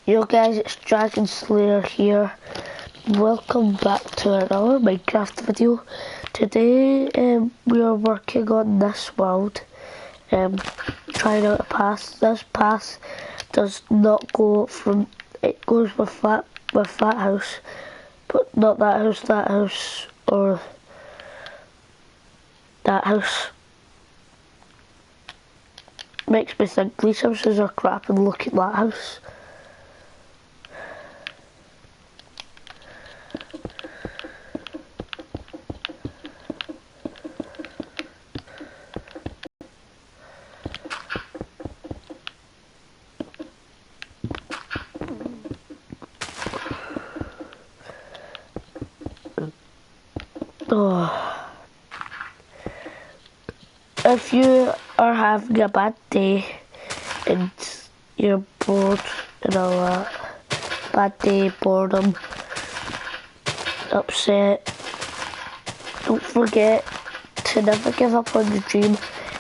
Yo guys, it's Dragon Slayer here. Welcome back to another Minecraft video. Today we are working on this world, trying out a pass. This pass does not go from, it goes with that house, but not that house, or that house. Makes me think these houses are crap and look at that house. Oh. If you are having a bad day and you're bored and all that, bad day, boredom, upset, don't forget to never give up on your dream,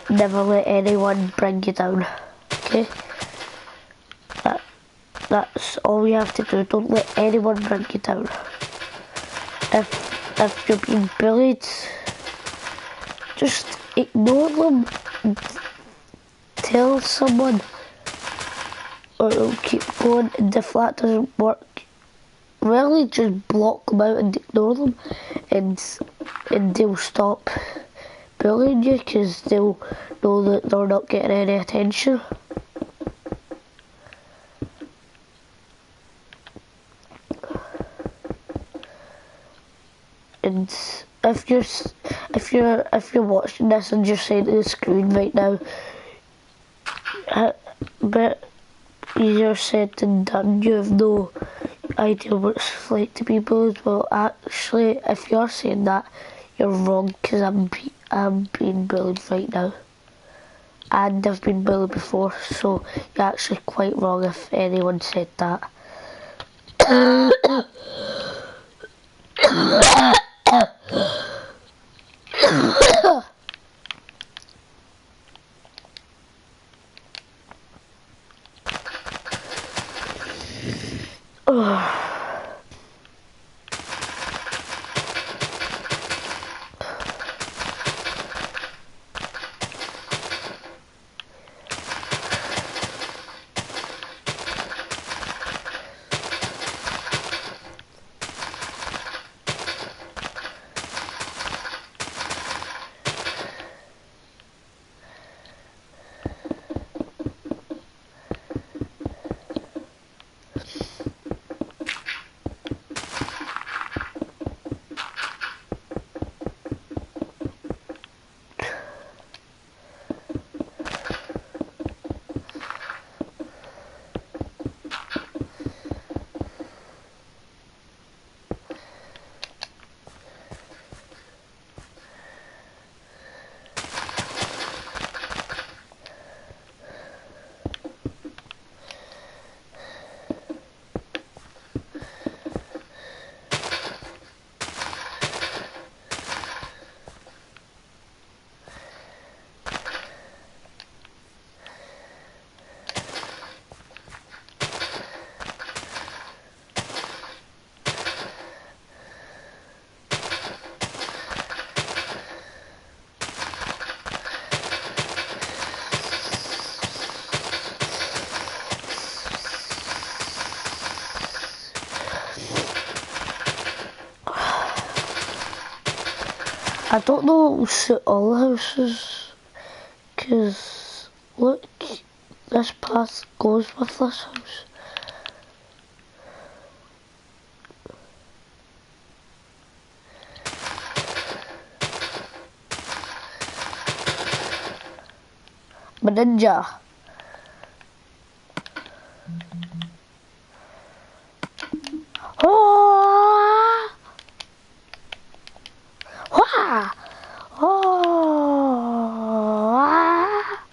never let anyone bring you down, okay? That's all you have to do, don't let anyone bring you down. If you're being bullied, just ignore them, tell someone, or it'll keep going, and if that doesn't work, really just block them out and ignore them, and they'll stop bullying you, because they'll know that they're not getting any attention. And if you're watching this and you're saying to the screen right now, a bit easier said than done, you have no idea what it's like to be bullied. Well, actually, if you're saying that, you're wrong, because I'm being bullied right now, and I've been bullied before, so you're actually quite wrong if anyone said that. I don't know it will suit all houses, because look, this path goes with this house. I'm a ninja. Oh! Ah! Oh! Ah!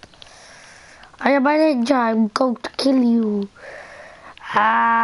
I am a ninja, I'm going to kill you. Ah!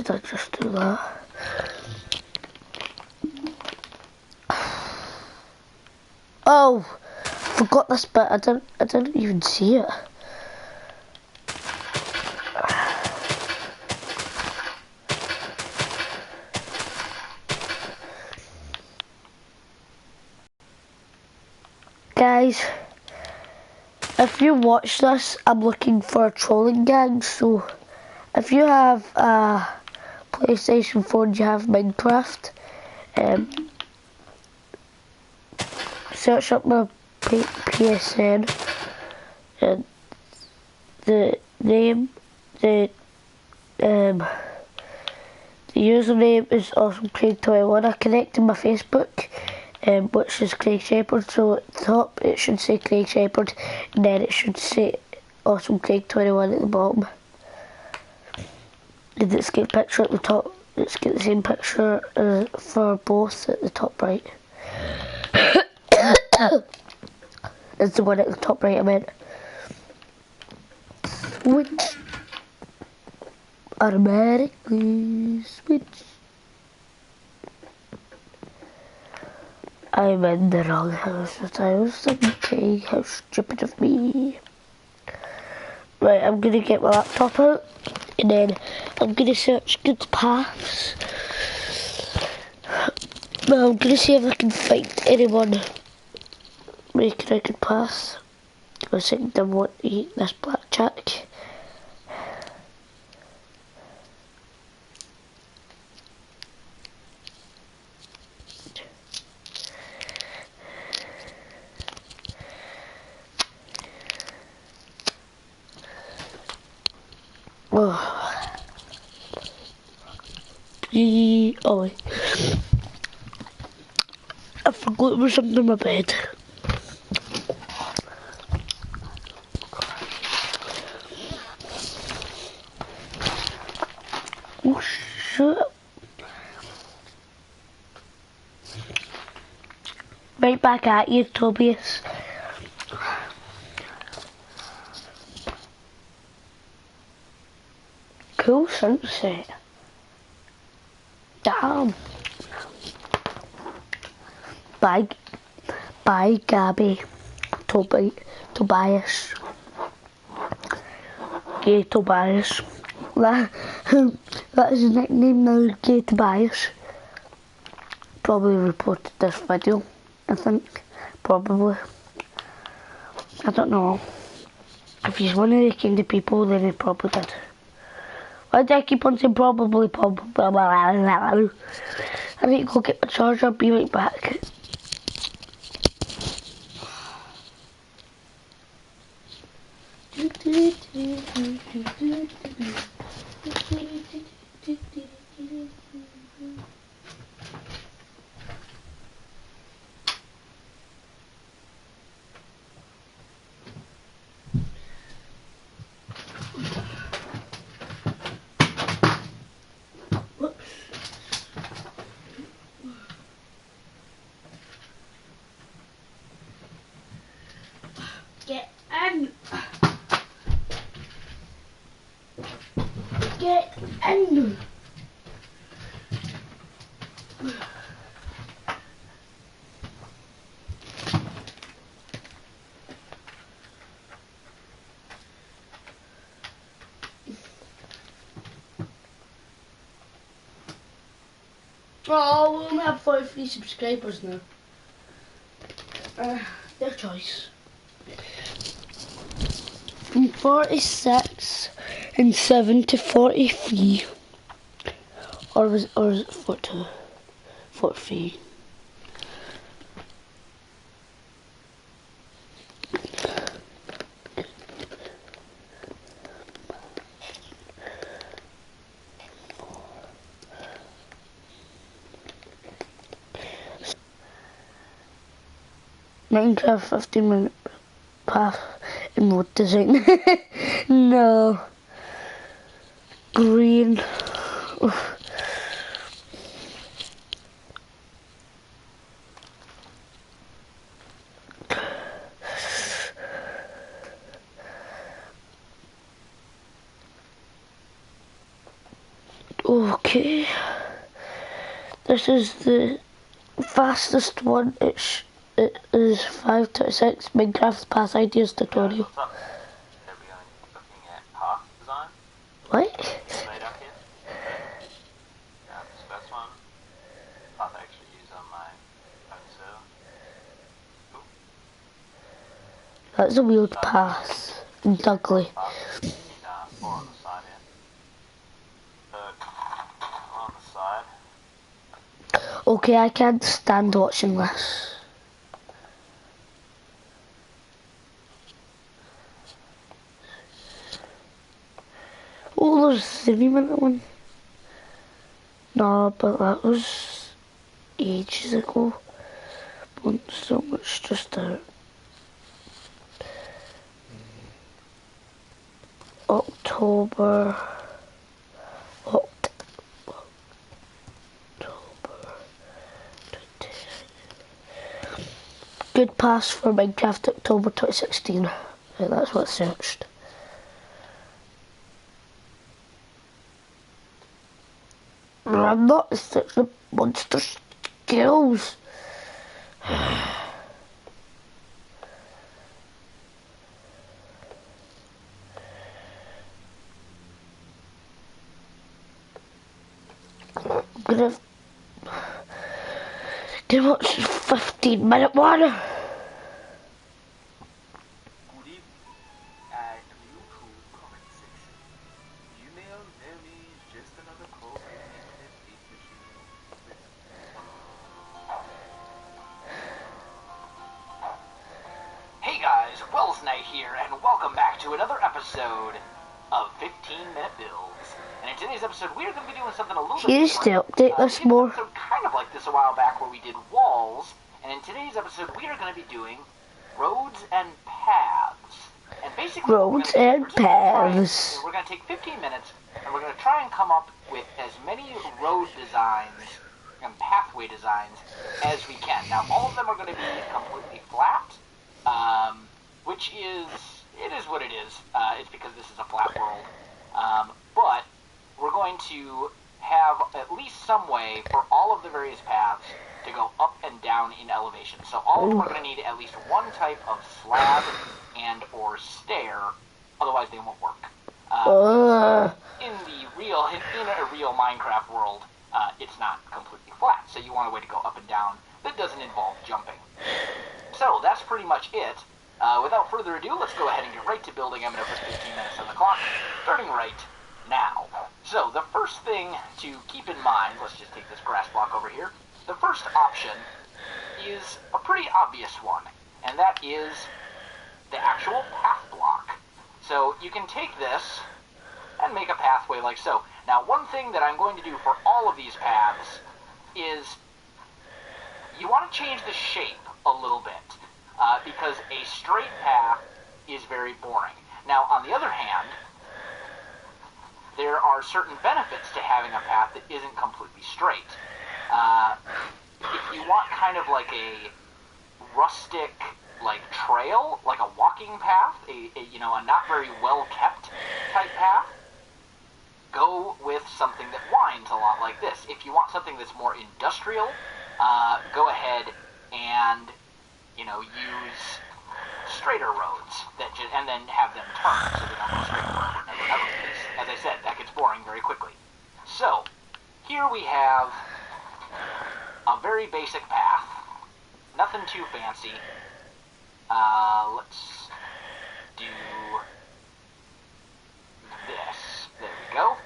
did I just do that? Oh, forgot this bit. I didn't even see it. Guys, if you watch this, I'm looking for a trolling gang, so if you have a PlayStation 4 and you have Minecraft, search up my PSN, and the name, the username is AwesomeCraig21. I connected my Facebook, which is Craig Shepherd, so at the top it should say Craig Shepherd, and then it should say AwesomeCraig21 at the bottom. And it's got a picture at the top, it's got the same picture for both at the top right. It's the one at the top right I meant. Switch. Automatically switch. I'm in the wrong house, but I was thinking, how stupid of me. Right, I'm gonna get my laptop out, and then I'm gonna search good paths. Well, I'm gonna see if I can find anyone making a good path. I think I want to eat this blackjack. Oh, wait. I forgot there was something in my bed. Oh shit. Right back at you, Tobias. Cool sunset. Damn. Bye, Gabby. Tobias. Gay Tobias. That is his nickname now, Gay Tobias. Probably reported this video, I think. Probably. I don't know. If he's one of the kind of people, then he probably did. Why do I keep on saying probably? I need to go get my charger, I'll be right back. Get in! Get in! Oh, we only have 43 subscribers now. Their choice. From 46 and 7 to 43. Or is it 42? 43. Minecraft 15-minute path in mode design. No. Green. Oof. Oh Okay. This is the fastest one. It is 5:26 Minecraft Path Ideas tutorial. What's up? Today we're going to be looking at path design. What? Made up here. This first one, path I actually use on my own server. Cool. That's a weird path. Ugly. Four on the side here. One on the side. Okay, I can't stand watching this. Oh, there's a 3-minute one. No, but that was ages ago. Once so much just out. October. Good pass for Minecraft October 2016. Yeah, that's what I searched. I'm not the monster skills. I'm gonna give it 15-minute one. Good evening. At YouTube comment section. You may all know me as just another corporate internet beat machine. Hey guys, Wells Knight here, and welcome back to another episode of 15-Minute Builds. And in today's episode, we're going to be doing something a little bit Used to update this more. We did an episode kind of like this a while back where we did walls, and in today's episode, we are going to be doing roads and paths. And basically, Roads and paths. We're going to take 15 minutes, and we're going to try and come up with as many road designs and pathway designs as we can. Now, all of them are going to be completely flat, which is, it is what it is. It's because this is a flat world. But we're going to have at least some way for all of the various paths to go up and down in elevation. So all of them are going to need at least one type of slab and or stair, otherwise they won't work. In a real Minecraft world, it's not completely flat, so you want a way to go up and down that doesn't involve jumping. So that's pretty much it. Without further ado, let's go ahead and get right to building. I'm going to put 15 minutes on the clock, starting right now. So the first thing to keep in mind, let's just take this grass block over here. The first option is a pretty obvious one, and that is the actual path block. So you can take this and make a pathway like so. Now, one thing that I'm going to do for all of these paths is you want to change the shape a little bit, because a straight path is very boring. Now, on the other hand, there are certain benefits to having a path that isn't completely straight. If you want kind of like a rustic, like trail, like a walking path, a not very well kept type path, go with something that winds a lot like this. If you want something that's more industrial, go ahead and use straighter roads and then have them turn so they don't go straight forward. As I said, that gets boring very quickly. So here we have a very basic path, nothing too fancy. Let's do this. There we go.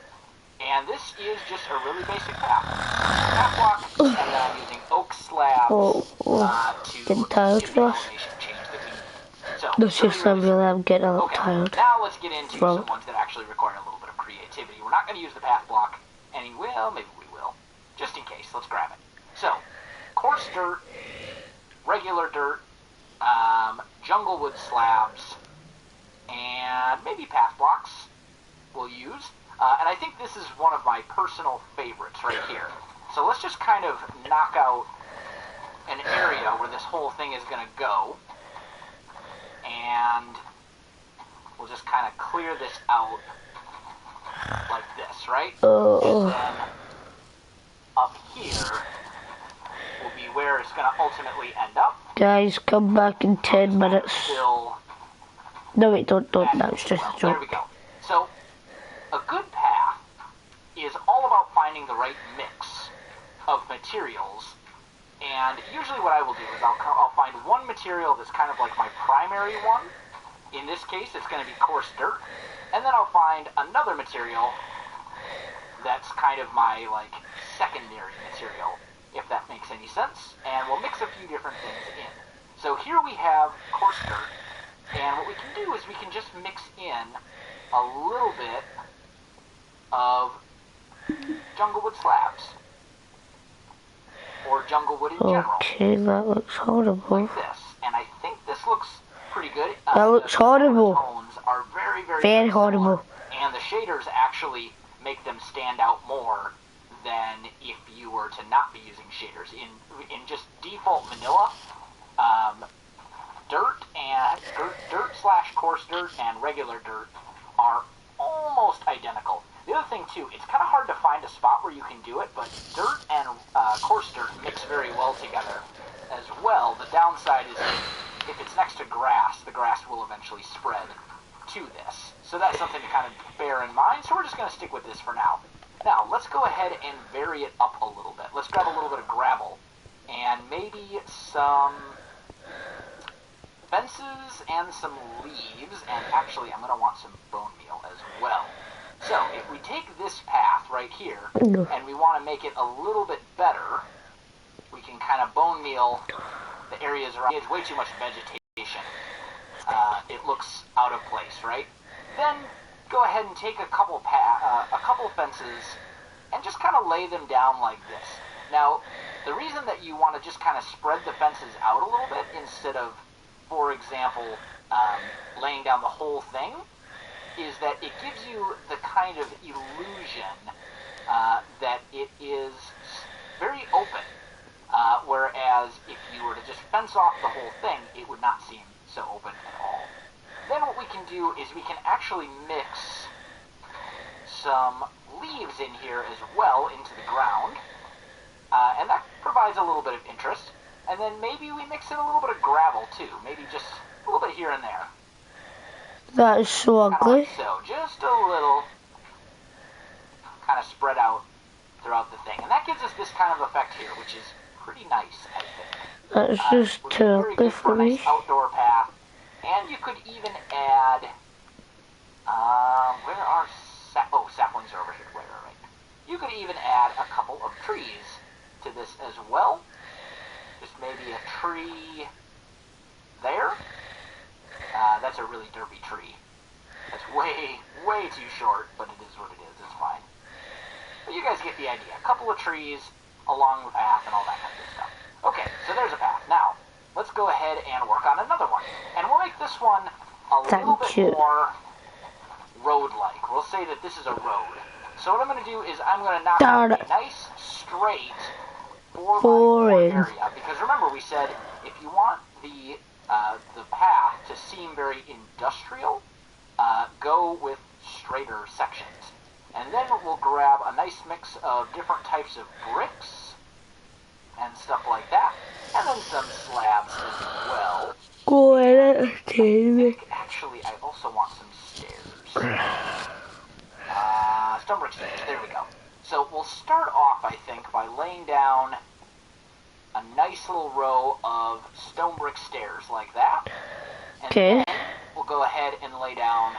And this is just a really basic path. Path block, and then I'm using oak slabs to getting tired give for the us. elevation change that we need. So, No, seriously, I'm getting a little tired. now let's get into some ones that actually require a little bit of creativity. We're not going to use the path block well, maybe we will. Just in case, let's grab it. So, coarse dirt, regular dirt, jungle wood slabs, and maybe path blocks we'll use. And I think this is one of my personal favorites right here. So let's just kind of knock out an area where this whole thing is going to go. And we'll just kind of clear this out like this, right? And then it's going to ultimately end up. Guys, come back in 10 minutes. Still No, wait, don't. That's just a There we joke. go. So, a good path is all about finding the right mix of materials. And usually what I will do is I'll find one material that's kind of like my primary one. In this case, it's going to be coarse dirt. And then I'll find another material that's kind of my, like, secondary material, if that makes any sense. And we'll mix a few different things in. So here we have coarse dirt. And what we can do is we can just mix in a little bit of jungle wood slabs. Or jungle wood in general. Okay, that looks horrible. Like this. And I think this looks pretty good. That looks horrible. The tones are very, Very horrible. And the shaders actually make them stand out more than if you were to not be using shaders. In just default vanilla, dirt slash coarse dirt and regular dirt are almost identical. The other thing too, it's kind of hard to find a spot where you can do it, but dirt and coarse dirt mix very well together as well. The downside is if it's next to grass, the grass will eventually spread to this. So that's something to kind of bear in mind. So we're just going to stick with this for now. Now, let's go ahead and vary it up a little bit. Let's grab a little bit of gravel and maybe some fences and some leaves, and actually I'm going to want some bone meal as well. So if we take this path right here and we want to make it a little bit better, we can kind of bone meal the areas around. It's way too much vegetation. It looks out of place, right? Then go ahead and take a couple fences and just kind of lay them down like this. Now, the reason that you want to just kind of spread the fences out a little bit instead of, for example, laying down the whole thing is that it gives you the kind of illusion that it is very open. Whereas if you were to just fence off the whole thing, it would not seem so open at all. Then what we can do is we can actually mix some leaves in here as well into the ground. And that provides a little bit of interest. And then maybe we mix in a little bit of gravel too. Maybe just a little bit here and there. That is so ugly. Like so, just a little kind of spread out throughout the thing. And that gives us this kind of effect here, which is pretty nice, I think. That's just too ugly for me. Nice outdoor path. And you could even add, where are saplings are over here, right. You could even add a couple of trees to this as well. Just maybe a tree there. That's a really derpy tree. That's way, way too short, but it is what it is. It's fine. But you guys get the idea. A couple of trees along the path and all that kind of good stuff. Okay, so there's a path. Now, let's go ahead and work on another one. And we'll make this one a little bit more road-like. We'll say that this is a road. So what I'm going to do is I'm going to knock out a nice, straight, four-by-four area. Because remember, we said if you want the path to seem very industrial, go with straighter sections. And then we'll grab a nice mix of different types of bricks and stuff like that. And then some slabs as well. Actually, I also want some stairs. Stone brick stairs, there we go. So we'll start off, I think, by laying down a nice little row of stone brick stairs like that. And then we'll go ahead and lay down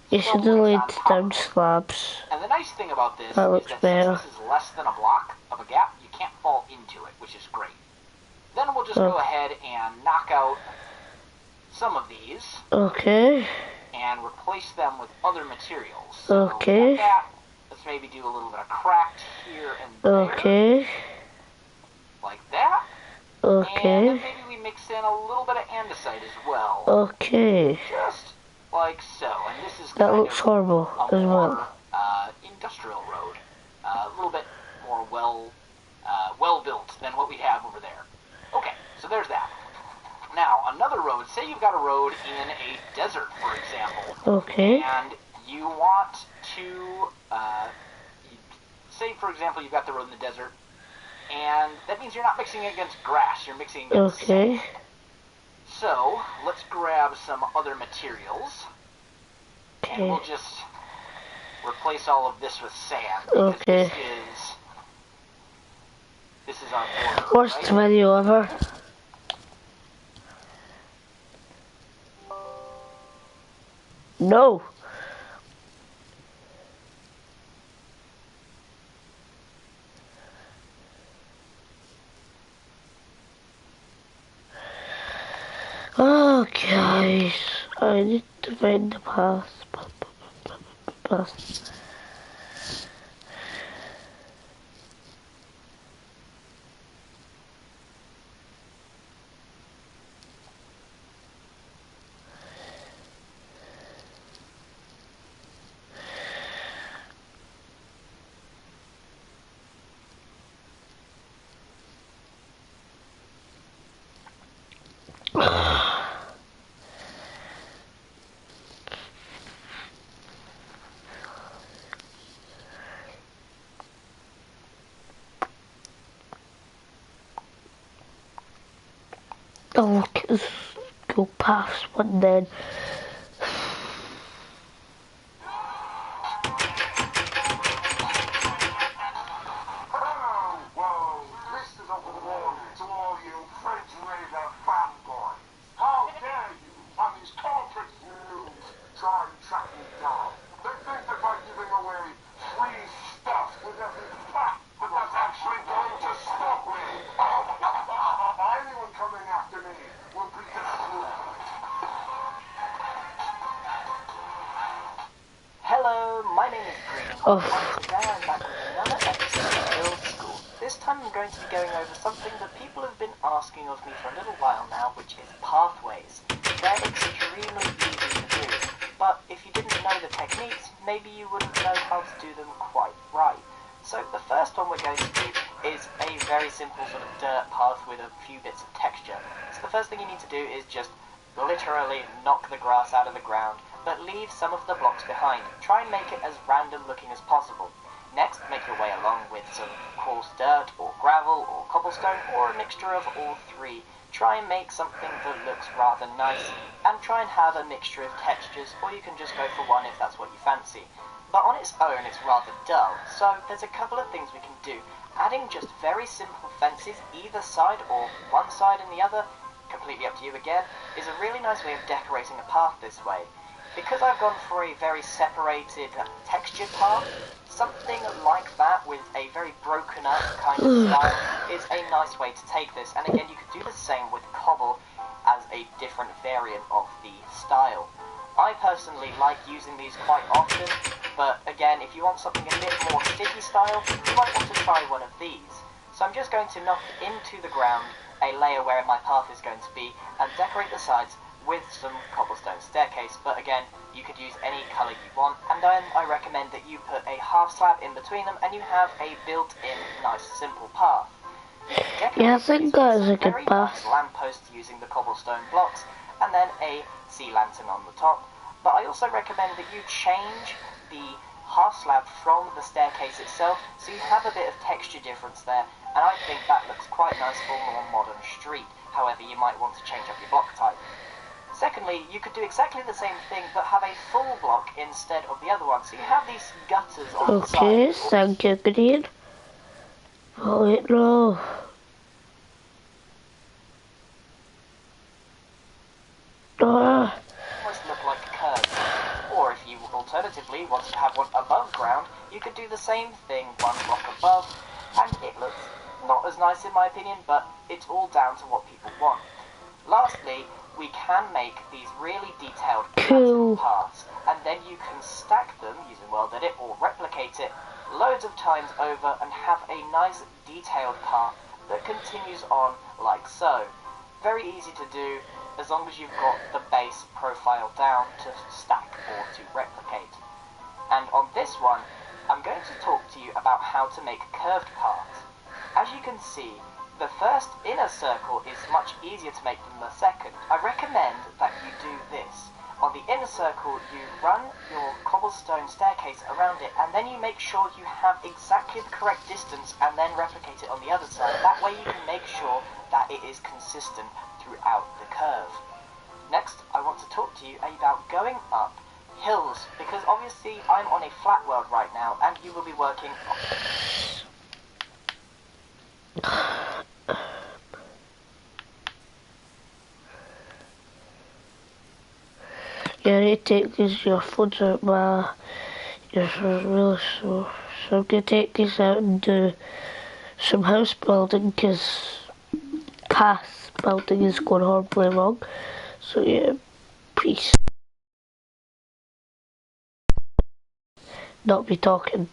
you should have laid stone slabs. And the nice thing about this is looks that better. since this is less than a block of a gap, you can't fall into it, which is great. Then we'll just go ahead and knock out some of these. Okay. And replace them with other materials. So okay. Let's maybe do a little bit of cracked here and there. Okay. Like that. Okay. And then maybe we mix in a little bit of andesite as well. Okay. Just like so. And this is that looks horrible as well. Industrial road. A little bit more well built than what we have over there. Okay, so there's that. Now, another road, say you've got a road in a desert, for example. Okay. And you want to, say, for example, you've got the road in the desert, And that means you're not mixing it against grass, you're mixing against Okay. sand. So, let's grab some other materials. And we'll just replace all of this with sand. Okay. This is our border. Worst video ever. No. Oh, guys, I need to find the path. Oh, let's go past one then. Hello, my name is Green, Oh. and today I'm back with another episode of Build School. This time I'm going to be going over something that people have been asking of me for a little while now, which is pathways. They're extremely easy to do, but if you didn't know the techniques, maybe you wouldn't know how to do them quite right. So the first one we're going to do is a very simple sort of dirt path with a few bits of texture. So the first thing you need to do is just literally knock the grass out of the ground, but leave some of the blocks behind. Try and make it as random looking as possible. Next, make your way along with some coarse dirt, or gravel, or cobblestone, or a mixture of all three. Try and make something that looks rather nice, and try and have a mixture of textures, or you can just go for one if that's what you fancy. But on its own, it's rather dull, so there's a couple of things we can do. Adding just very simple fences either side, or one side and the other, completely up to you again, is a really nice way of decorating a path this way. Because I've gone for a very separated textured path, something like that with a very broken up kind of style is a nice way to take this. And again, you could do the same with cobble as a different variant of the style. I personally like using these quite often, but again, if you want something a bit more sticky style, you might want to try one of these. So I'm just going to knock into the ground a layer where my path is going to be and decorate the sides with some cobblestone staircase, but again, you could use any colour you want, and then I recommend that you put a half slab in between them and you have a built-in nice simple path. Yeah, I think that is a good very path. nice lamppost using the cobblestone blocks, and then a sea lantern on the top. But I also recommend that you change the half slab from the staircase itself, so you have a bit of texture difference there, and I think that looks quite nice for a more modern street. However, you might want to change up your block type. Secondly, you could do exactly the same thing, but have a full block instead of the other one. So you have these gutters on the side. Okay, thank you, Green. Oh, wait, no. Ah. Almost look like curves. Or if you alternatively wanted to have one above ground, you could do the same thing, one block above, and it looks not as nice in my opinion, but it's all down to what people want. Lastly, we can make these really detailed pattern paths, and then you can stack them using World Edit or replicate it loads of times over and have a nice detailed path that continues on like so. Very easy to do as long as you've got the base profile down to stack or to replicate. And on this one, I'm going to talk to you about how to make curved paths. As you can see, the first inner circle is much easier to make than the second. I recommend that you do this. On the inner circle, you run your cobblestone staircase around it, and then you make sure you have exactly the correct distance and then replicate it on the other side. That way you can make sure that it is consistent throughout the curve. Next, I want to talk to you about going up hills, because obviously I'm on a flat world right now, and you will be working on... Yeah, I need to take these earphones out my ears are really sore. So I'm going to take these out and do some house building because Cass building is going horribly wrong. So yeah, please not be talking.